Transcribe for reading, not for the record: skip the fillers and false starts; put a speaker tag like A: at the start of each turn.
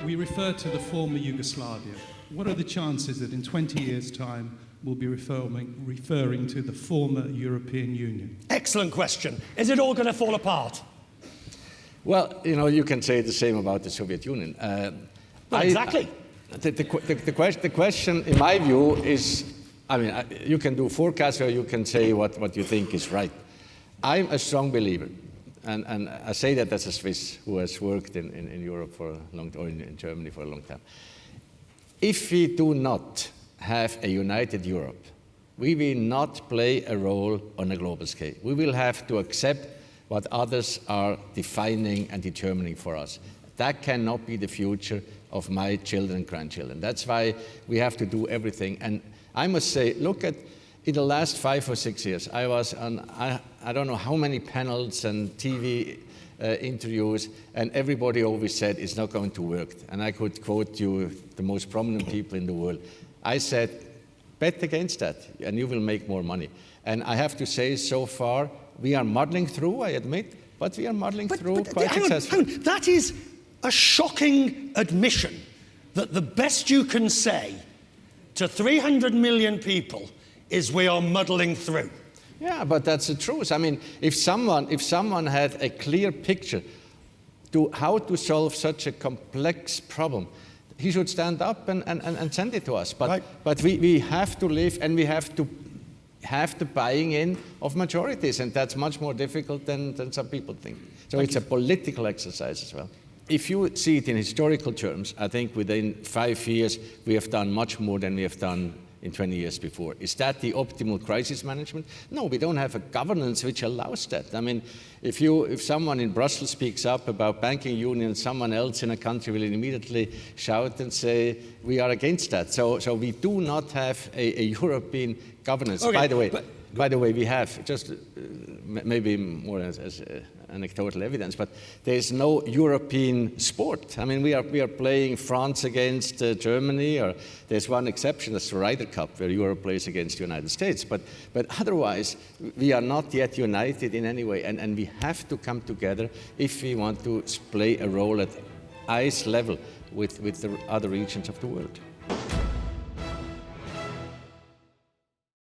A: We refer to the former Yugoslavia. What are the chances that in 20 years' time we'll be referring to the former European Union?
B: Excellent question. Is it all going to fall apart?
C: Well, you can say the same about the Soviet Union.
B: Exactly.
C: The question, in my view, is, you can do forecasts or you can say what you think is right. I'm a strong believer, and I say that as a Swiss who has worked in Europe for a long time, or in Germany for a long time. If we do not have a united Europe, we will not play a role on a global scale. We will have to accept what others are defining and determining for us. That cannot be the future of my children and grandchildren. That's why we have to do everything. And I must say, look at, in the last 5 or 6 years, I was on, I don't know how many panels and TV interviews, and everybody always said it's not going to work. And I could quote you the most prominent people in the world. I said, bet against that, and you will make more money. And I have to say, so far, we are muddling through, I admit, but we are muddling through quite successfully.
B: That is a shocking admission that the best you can say to 300 million people is we are muddling through.
C: Yeah, but that's the truth. I mean, if someone had a clear picture to how to solve such a complex problem, he should stand up and send it to us. But,
B: right.
C: But we have to live, and we have to have the buying in of majorities, and that's much more difficult than some people think. So it's a political exercise as well. If you see it in historical terms, I think within 5 years we have done much more than we have done in 20 years before. Is that the optimal crisis management? No, we don't have a governance which allows that. I mean, if someone in Brussels speaks up about banking union, someone else in a country will immediately shout and say, we are against that. So we do not have a European governance.
B: Okay,
C: By the way, we have, just maybe more as anecdotal evidence, but there is no European sport. I mean, we are playing France against Germany, or there's one exception, that's the Ryder Cup, where Europe plays against the United States. But otherwise, we are not yet united in any way, and we have to come together if we want to play a role at eyes level with the other regions of the world.